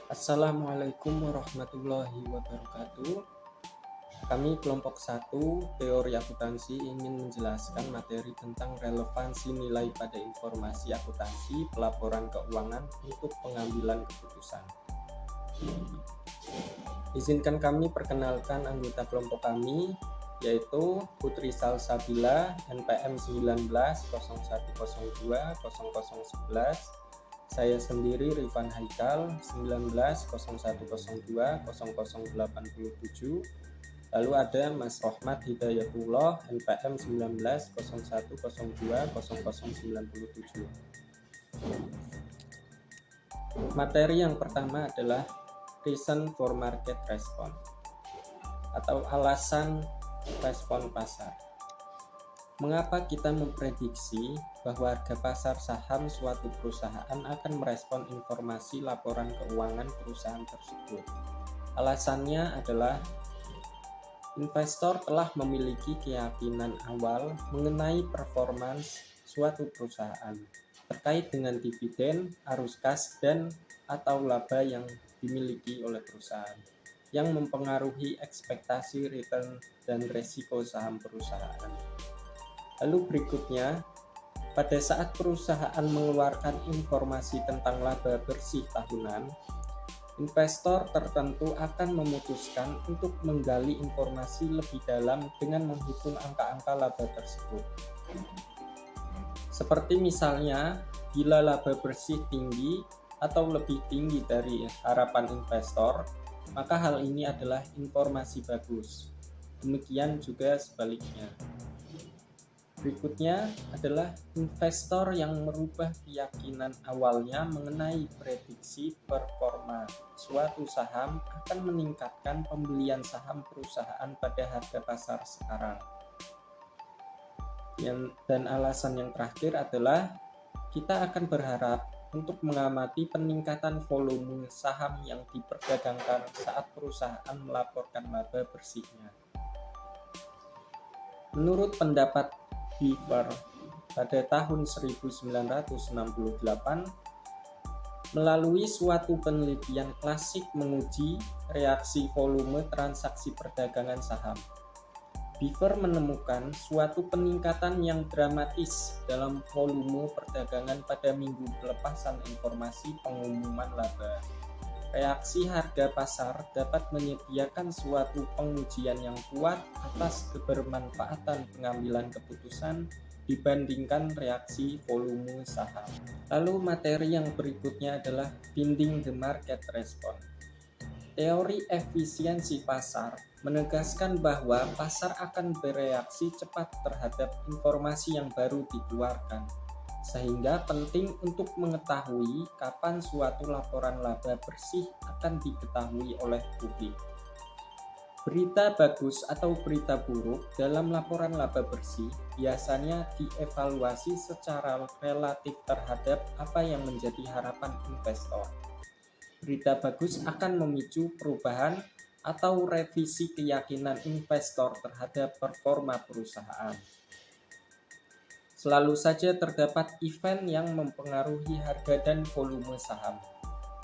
Assalamualaikum warahmatullahi wabarakatuh. Kami kelompok 1 teori akuntansi ingin menjelaskan materi tentang relevansi nilai pada informasi akuntansi pelaporan keuangan untuk pengambilan keputusan. Izinkan kami perkenalkan anggota kelompok kami, yaitu Putri Salsabila NPM 1901020011. Saya sendiri Rifan Haikal 1901020087. Lalu ada Mas Rohmat Hidayatullah NPM 1901020097. Materi yang pertama adalah reason for market response atau alasan respon pasar. Mengapa kita memprediksi bahwa harga pasar saham suatu perusahaan akan merespon informasi laporan keuangan perusahaan tersebut? Alasannya adalah investor telah memiliki keyakinan awal mengenai performance suatu perusahaan terkait dengan dividen, arus kas, dan atau laba yang dimiliki oleh perusahaan yang mempengaruhi ekspektasi return dan resiko saham perusahaan. Lalu berikutnya, pada saat perusahaan mengeluarkan informasi tentang laba bersih tahunan, investor tertentu akan memutuskan untuk menggali informasi lebih dalam dengan menghitung angka-angka laba tersebut. Seperti misalnya, bila laba bersih tinggi atau lebih tinggi dari harapan investor, maka hal ini adalah informasi bagus. Demikian juga sebaliknya. Berikutnya adalah investor yang merubah keyakinan awalnya mengenai prediksi performa suatu saham akan meningkatkan pembelian saham perusahaan pada harga pasar sekarang. Dan alasan yang terakhir adalah kita akan berharap untuk mengamati peningkatan volume saham yang diperdagangkan saat perusahaan melaporkan laba bersihnya. Menurut pendapat Beaver pada tahun 1968, melalui suatu penelitian klasik menguji reaksi volume transaksi perdagangan saham, Beaver menemukan suatu peningkatan yang dramatis dalam volume perdagangan pada minggu pelepasan informasi pengumuman laba. Reaksi harga pasar dapat menyediakan suatu pengujian yang kuat atas kebermanfaatan pengambilan keputusan dibandingkan reaksi volume saham. Lalu materi yang berikutnya adalah finding the market response. Teori efisiensi pasar menegaskan bahwa pasar akan bereaksi cepat terhadap informasi yang baru dikeluarkan, sehingga penting untuk mengetahui kapan suatu laporan laba bersih akan diketahui oleh publik. Berita bagus atau berita buruk dalam laporan laba bersih biasanya dievaluasi secara relatif terhadap apa yang menjadi harapan investor. Berita bagus akan memicu perubahan atau revisi keyakinan investor terhadap performa perusahaan. Selalu saja terdapat event yang mempengaruhi harga dan volume saham.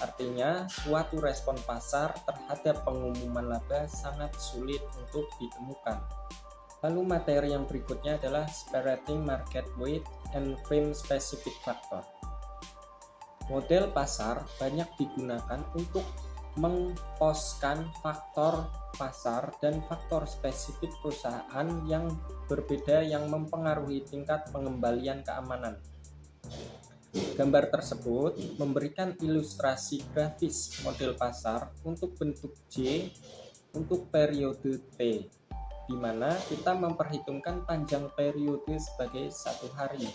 Artinya, suatu respon pasar terhadap pengumuman laba sangat sulit untuk ditemukan. Lalu materi yang berikutnya adalah separating market weight and frame specific factor. Model pasar banyak digunakan untuk mengposkan faktor pasar dan faktor spesifik perusahaan yang berbeda yang mempengaruhi tingkat pengembalian keamanan. Gambar tersebut memberikan ilustrasi grafis model pasar untuk bentuk J untuk periode T, di mana kita memperhitungkan panjang periode sebagai satu hari.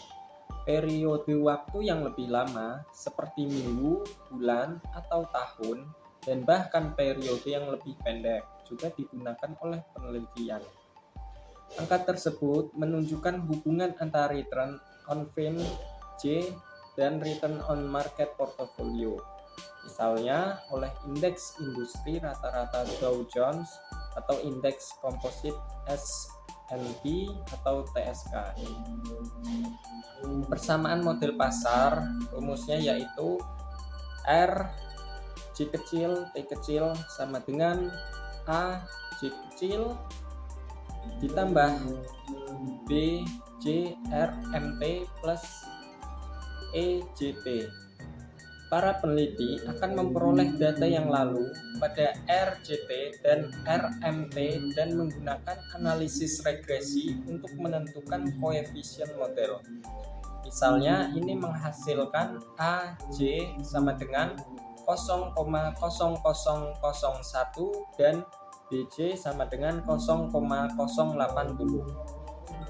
Periode waktu yang lebih lama seperti minggu, bulan, atau tahun, dan bahkan periode yang lebih pendek juga digunakan oleh penelitian. Angka tersebut menunjukkan hubungan antara return on firm J dan return on market portfolio, misalnya oleh indeks industri rata-rata Dow Jones atau indeks komposit S&P atau TSK. Persamaan model pasar rumusnya yaitu R J J kecil, T kecil sama dengan A, J kecil ditambah B, J, R, MT plus E, JT. Para peneliti akan memperoleh data yang lalu pada RJT dan RMT dan menggunakan analisis regresi untuk menentukan koefisien model. Misalnya ini menghasilkan AJ sama dengan 0,0001 dan BJ sama dengan 0,080.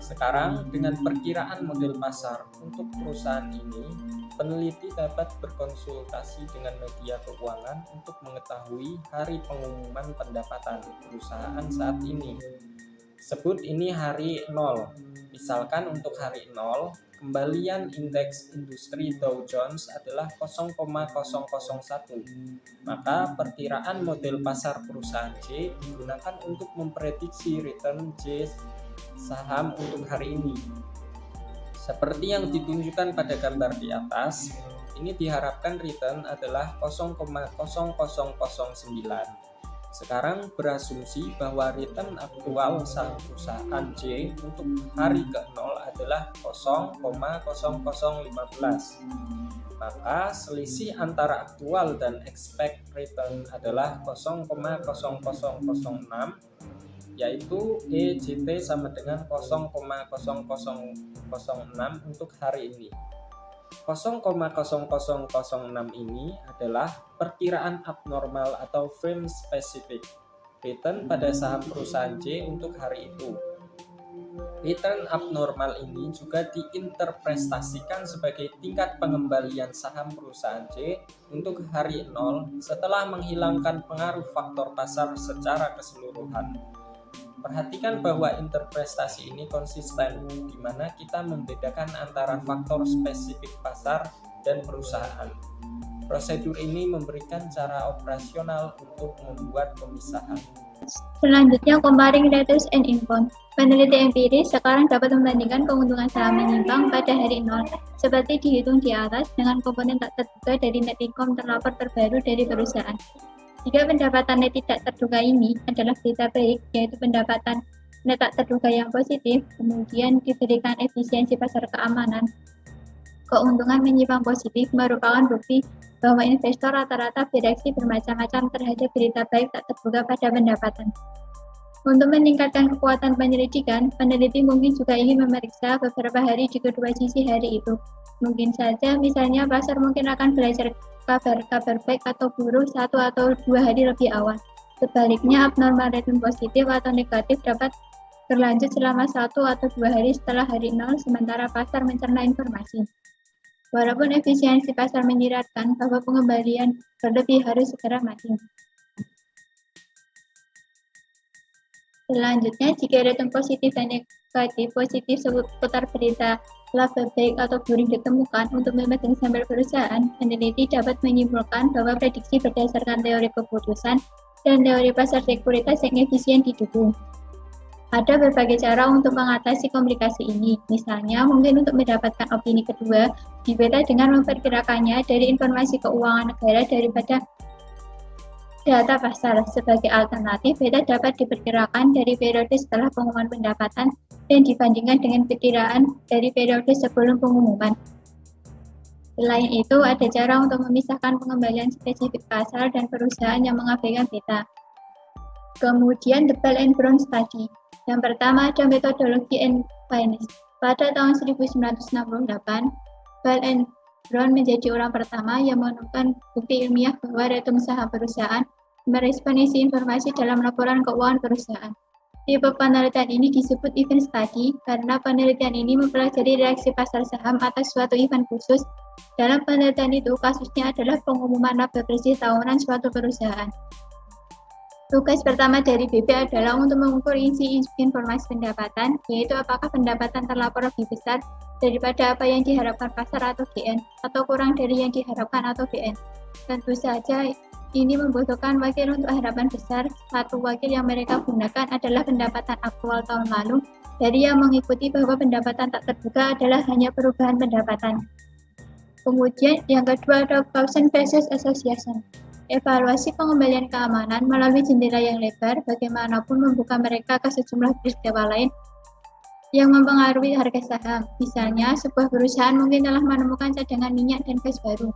Sekarang dengan perkiraan model pasar untuk perusahaan ini, peneliti dapat berkonsultasi dengan media keuangan untuk mengetahui hari pengumuman pendapatan perusahaan saat ini. Sebut ini hari 0. Misalkan untuk hari 0, kembalian indeks industri Dow Jones adalah 0,001. Maka perkiraan model pasar perusahaan J digunakan untuk memprediksi return J saham untuk hari ini. Seperti yang ditunjukkan pada gambar di atas, ini diharapkan return adalah 0,0009. Sekarang berasumsi bahwa return aktual saham perusahaan J untuk hari ke-0 adalah 0,0015. Maka selisih antara aktual dan expect return adalah 0,0006, yaitu EJT sama dengan 0,0006 untuk hari ini. 0,0006 ini adalah perkiraan abnormal atau frame specific return pada saham perusahaan J untuk hari itu. Return abnormal ini juga diinterpretasikan sebagai tingkat pengembalian saham perusahaan J untuk hari 0 setelah menghilangkan pengaruh faktor pasar secara keseluruhan. Perhatikan bahwa interpretasi ini konsisten, di mana kita membedakan antara faktor spesifik pasar dan perusahaan. Prosedur ini memberikan cara operasional untuk membuat pemisahan. Selanjutnya, comparing returns and income. Peneliti empiris sekarang dapat membandingkan keuntungan saham menyimpang pada hari 0, seperti dihitung di atas, dengan komponen tak terduga dari net income terlapor terbaru dari perusahaan. Jika pendapatan net tidak terduga ini adalah berita baik, yaitu pendapatan net tak terduga yang positif, kemudian diberikan efisiensi pasar keamanan, keuntungan menyimpang positif merupakan bukti bahwa investor rata-rata bereaksi bermacam-macam terhadap berita baik tak terduga pada pendapatan. Untuk meningkatkan kekuatan penyelidikan, peneliti mungkin juga ingin memeriksa beberapa hari di kedua sisi hari itu. Mungkin saja, misalnya pasar mungkin akan belajar kabar baik atau buruk 1 atau 2 hari lebih awal. Sebaliknya, abnormal return positif atau negatif dapat berlanjut selama 1 atau 2 hari setelah hari 0, sementara pasar mencerna informasi. Walaupun efisiensi pasar menyiratkan bahwa pengembalian berlebih harus segera mati. Selanjutnya, jika return positif dan negatif positif seputar berita laba baik atau buruk ditemukan untuk memegang sampel perusahaan, peneliti dapat menyimpulkan bahwa prediksi berdasarkan teori keputusan dan teori pasar sekuritas yang efisien didukung. Ada berbagai cara untuk mengatasi komplikasi ini, misalnya mungkin untuk mendapatkan opini kedua, dibeta dengan memperkirakannya dari informasi keuangan negara daripada data pasar. Sebagai alternatif, beta dapat diperkirakan dari periode setelah pengumuman pendapatan dan dibandingkan dengan perkiraan dari periode sebelum pengumuman. Selain itu, ada cara untuk memisahkan pengembalian spesifik pasar dan perusahaan yang mengabaikan beta. Kemudian, the Bell and Brown Study. Yang pertama ada metodologi and finance. Pada tahun 1968, Bell and Brown menjadi orang pertama yang menemukan bukti ilmiah bahwa return saham perusahaan merespon isi informasi dalam laporan keuangan perusahaan. Tipe penelitian ini disebut event study karena penelitian ini mempelajari reaksi pasar saham atas suatu event khusus. Dalam penelitian itu, kasusnya adalah pengumuman laba bersih tahunan suatu perusahaan. Tugas pertama dari BB adalah untuk mengukur isi informasi pendapatan, yaitu apakah pendapatan terlapor lebih besar daripada apa yang diharapkan pasar atau GN, atau kurang dari yang diharapkan atau GN. Tentu saja, ini membutuhkan wakil untuk harapan besar. Satu wakil yang mereka gunakan adalah pendapatan aktual tahun lalu, dari yang mengikuti bahwa pendapatan tak terduga adalah hanya perubahan pendapatan. Kemudian, yang kedua ada Clausen versus Association. Evaluasi pengembalian keamanan melalui jendela yang lebar bagaimanapun membuka mereka ke sejumlah peristiwa lain yang mempengaruhi harga saham. Misalnya, sebuah perusahaan mungkin telah menemukan cadangan minyak dan gas baru,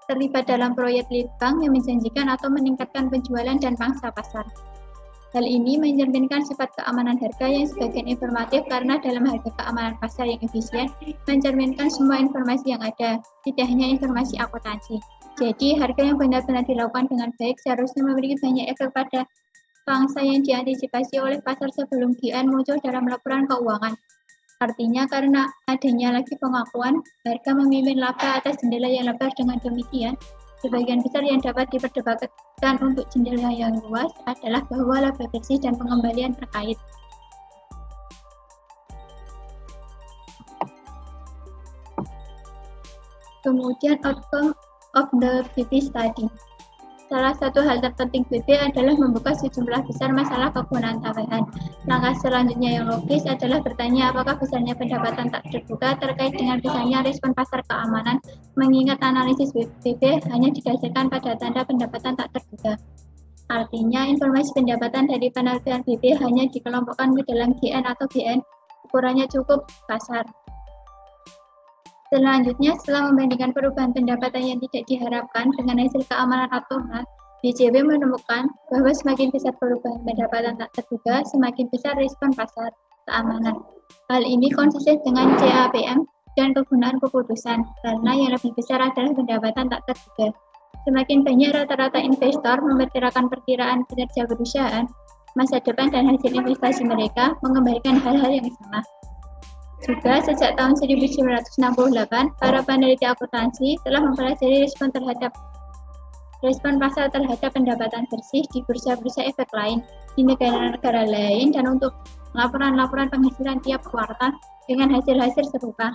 terlibat dalam proyek lead bank yang menjanjikan atau meningkatkan penjualan dan pangsa pasar. Hal ini mencerminkan sifat keamanan harga yang sebagian informatif karena dalam harga keamanan pasar yang efisien mencerminkan semua informasi yang ada, tidak hanya informasi akuntansi. Jadi, harga yang benar-benar dilakukan dengan baik seharusnya memiliki banyak efek pada pangsa yang diantisipasi oleh pasar sebelum GN muncul dalam laporan keuangan. Artinya, karena adanya lagi pengakuan, harga memimpin laba atas jendela yang lebar. Dengan demikian, sebagian besar yang dapat diperdebatkan untuk jendela yang luas adalah bahwa laba bersih dan pengembalian terkait. Kemudian outcome of the BP study. Salah satu hal terpenting BP adalah membuka sejumlah besar masalah kegunaan tambahan. Langkah selanjutnya yang logis adalah bertanya apakah besarnya pendapatan tak terduga terkait dengan besarnya respon pasar keamanan, mengingat analisis BP hanya didasarkan pada tanda pendapatan tak terduga. Artinya, informasi pendapatan dari penelitian BP hanya dikelompokkan ke dalam GN atau GN, ukurannya cukup kasar. Selanjutnya, setelah membandingkan perubahan pendapatan yang tidak diharapkan dengan hasil keamanan atau HAL, BJW menemukan bahwa semakin besar perubahan pendapatan tak terduga, semakin besar respon pasar keamanan. Hal ini konsisten dengan CAPM dan kegunaan keputusan, karena yang lebih besar adalah pendapatan tak terduga. Semakin banyak rata-rata investor memperkirakan perkiraan kinerja perusahaan, masa depan dan hasil investasi mereka mengembalikan hal-hal yang sama. Juga sejak tahun 1968, para peneliti akuntansi telah mempelajari respon pasar terhadap pendapatan bersih di bursa-bursa efek lain di negara-negara lain dan untuk laporan-laporan penghasilan tiap kuartal dengan hasil-hasil serupa.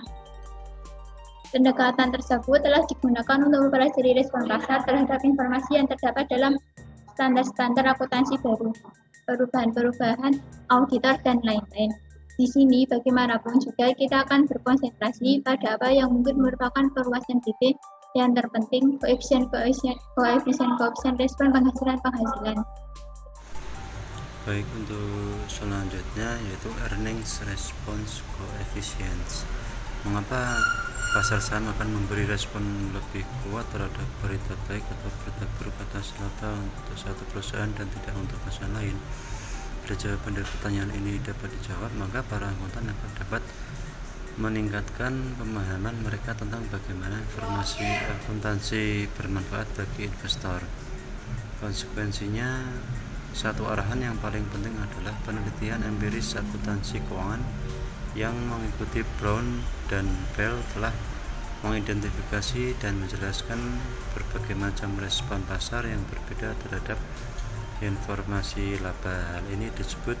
Pendekatan tersebut telah digunakan untuk mempelajari respon pasar terhadap informasi yang terdapat dalam standar-standar akuntansi baru, perubahan-perubahan auditor, dan lain-lain. Di sini, bagaimanapun juga kita akan berkonsentrasi pada apa yang mungkin merupakan perluasan BP yang terpenting, koefisien respon penghasilan. Baik, untuk selanjutnya yaitu earnings response coefficients. Mengapa pasar saham akan memberi respon lebih kuat terhadap berita baik atau berita buruk atas laba untuk satu perusahaan dan tidak untuk perusahaan lain? Bila jawaban dari pertanyaan ini dapat dijawab, maka para akuntan akan dapat meningkatkan pemahaman mereka tentang bagaimana informasi akuntansi bermanfaat bagi investor. Konsekuensinya, satu arahan yang paling penting adalah penelitian empiris akuntansi keuangan yang mengikuti Brown dan Bell telah mengidentifikasi dan menjelaskan berbagai macam respon pasar yang berbeda terhadap informasi laba. Hal ini disebut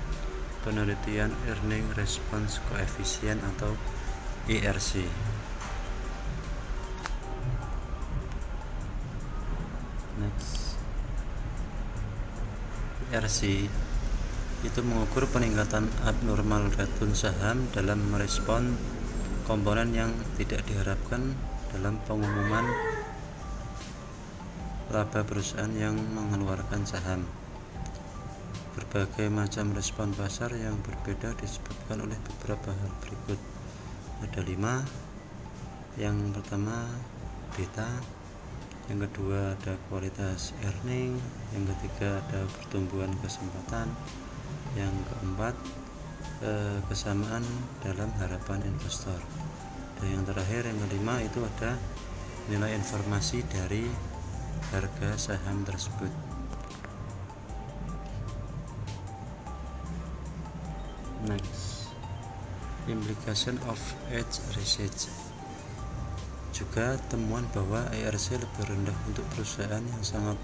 penelitian Earning Response Coefficient atau ERC. Next. ERC itu mengukur peningkatan abnormal return saham dalam merespon komponen yang tidak diharapkan dalam pengumuman laba perusahaan yang mengeluarkan saham. Berbagai macam respon pasar yang berbeda disebabkan oleh beberapa hal berikut. Ada 5. Yang pertama beta, yang kedua ada kualitas earning, yang ketiga ada pertumbuhan kesempatan, yang keempat kesamaan dalam harapan investor, dan yang terakhir yang kelima itu ada nilai informasi dari harga saham tersebut. Next, implication of edge research. Juga temuan bahwa ERC lebih rendah untuk perusahaan yang sangat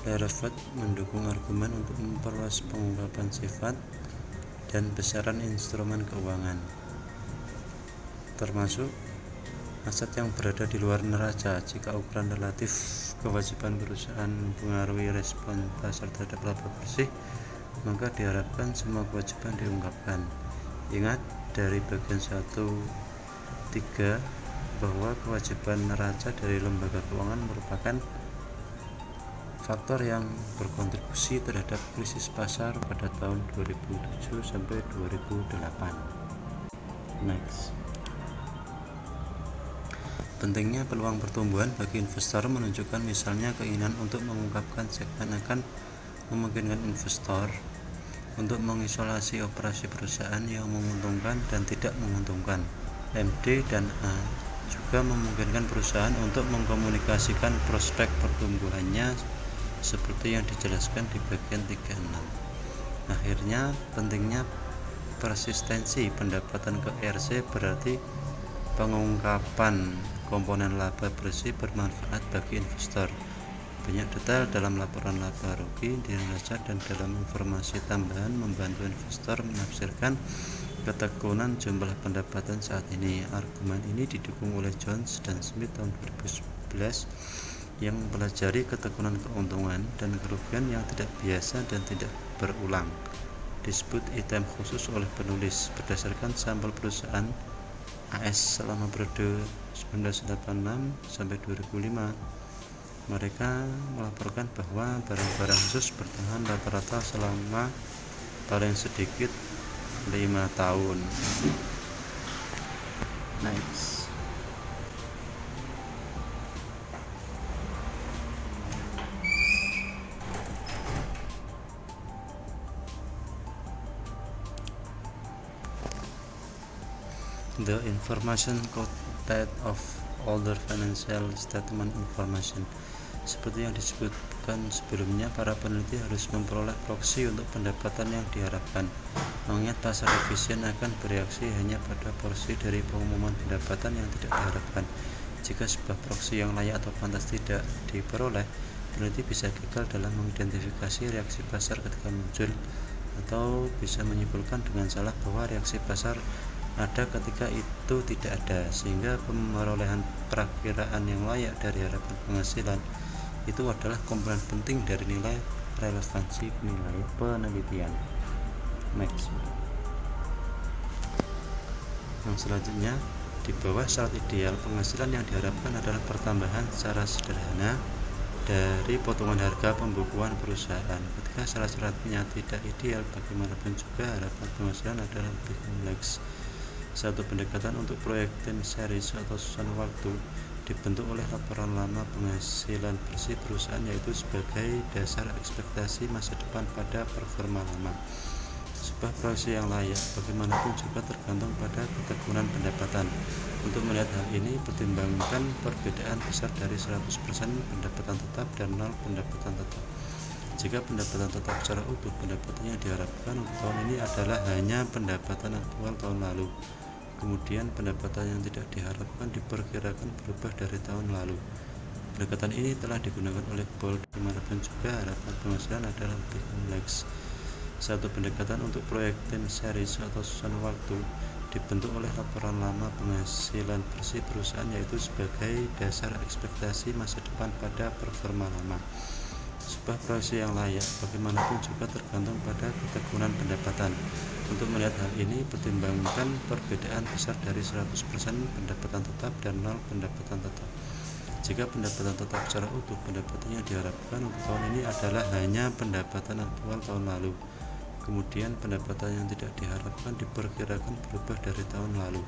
relevan mendukung argumen untuk memperluas pengungkapan sifat dan besaran instrumen keuangan, termasuk aset yang berada di luar neraca. Jika ukuran relatif kewajiban perusahaan mempengaruhi respon pasar terhadap laba bersih, maka diharapkan semua kewajiban diungkapkan. Ingat dari bagian 1.3 bahwa kewajiban neraca dari lembaga keuangan merupakan faktor yang berkontribusi terhadap krisis pasar pada tahun 2007 sampai 2008. Next. Pentingnya peluang pertumbuhan bagi investor menunjukkan misalnya keinginan untuk mengungkapkan segmen akan memungkinkan investor untuk mengisolasi operasi perusahaan yang menguntungkan dan tidak menguntungkan. MD dan A juga memungkinkan perusahaan untuk mengkomunikasikan prospek pertumbuhannya seperti yang dijelaskan di bagian 36. Akhirnya, pentingnya persistensi pendapatan ke ERC berarti pengungkapan komponen laba bersih bermanfaat bagi investor. Banyak detail dalam laporan laba rugi di neraca dan dalam informasi tambahan membantu investor menafsirkan ketekunan jumlah pendapatan saat ini. Argumen ini didukung oleh Jones dan Smith tahun 2011 yang mempelajari ketekunan keuntungan dan kerugian yang tidak biasa dan tidak berulang. Disebut item khusus oleh penulis berdasarkan sampel perusahaan AS selama periode 1986 sampai 2005. Mereka melaporkan bahwa barang-barang khusus bertahan rata-rata selama paling sedikit 5 tahun. Next. The information quoted of older financial statement information. Seperti yang disebutkan sebelumnya, para peneliti harus memperoleh proksi untuk pendapatan yang diharapkan. Mengingat pasar efisien akan bereaksi hanya pada porsi dari pengumuman pendapatan yang tidak diharapkan. Jika sebuah proksi yang layak atau pantas tidak diperoleh, peneliti bisa gagal dalam mengidentifikasi reaksi pasar ketika muncul, atau bisa menyimpulkan dengan salah bahwa reaksi pasar ada ketika itu tidak ada, sehingga pemerolehan perakiraan yang layak dari harapan penghasilan itu adalah komponen penting dari nilai relevansi nilai penelitian. Next. Yang selanjutnya, di bawah syarat ideal, penghasilan yang diharapkan adalah pertambahan secara sederhana dari potongan harga pembukuan perusahaan. Ketika syarat-syaratnya tidak ideal, bagaimanapun juga harapan penghasilan adalah lebih kompleks. Satu pendekatan untuk proyek time series atau susunan waktu dibentuk oleh laporan lama penghasilan bersih perusahaan, yaitu sebagai dasar ekspektasi masa depan pada performa lama. Sebuah proyeksi yang layak bagaimanapun juga tergantung pada ketekunan pendapatan. Untuk melihat hal ini, pertimbangkan perbedaan besar dari 100% pendapatan tetap dan 0 pendapatan tetap. Jika pendapatan tetap secara utuh, pendapatan yang diharapkan untuk tahun ini adalah hanya pendapatan aktual tahun lalu. Kemudian pendapatan yang tidak diharapkan diperkirakan berubah dari tahun lalu. Pendekatan ini telah digunakan oleh Paul. Dimanapun juga harapan penghasilan adalah lebih kompleks. Satu pendekatan untuk proyek time series atau susunan waktu dibentuk oleh laporan lama penghasilan bersih perusahaan, yaitu sebagai dasar ekspektasi masa depan pada performa lama. Sebuah proyeksi yang layak bagaimanapun juga tergantung pada ketekunan pendapatan. Untuk melihat hal ini, pertimbangkan perbedaan besar dari 100% pendapatan tetap dan 0 pendapatan tetap. Jika pendapatan tetap secara utuh, pendapatan yang diharapkan untuk tahun ini adalah hanya pendapatan aktual tahun lalu. Kemudian pendapatan yang tidak diharapkan diperkirakan berubah dari tahun lalu.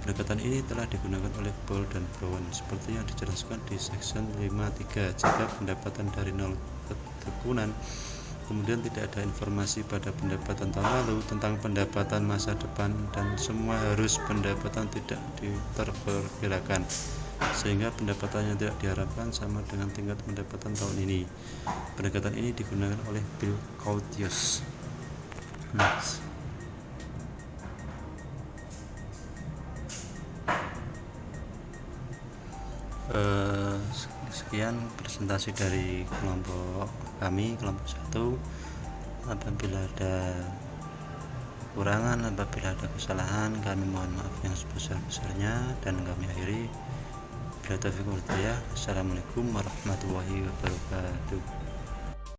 Pendekatan ini telah digunakan oleh Paul dan Brown seperti yang dijelaskan di section 5.3. Jika pendapatan dari 0 ketekunan, kemudian tidak ada informasi pada pendapatan tahun lalu tentang pendapatan masa depan, dan semua harus pendapatan tidak diterperkirakan, sehingga pendapatan yang tidak diharapkan sama dengan tingkat pendapatan tahun ini. Pendekatan ini digunakan oleh Bill Coutius. Next. Sekian presentasi dari kelompok kami, kelompok 1. Apabila ada kekurangan, apabila ada kesalahan, kami mohon maaf yang sebesar-besarnya, dan kami akhiri. Assalamualaikum warahmatullahi wabarakatuh.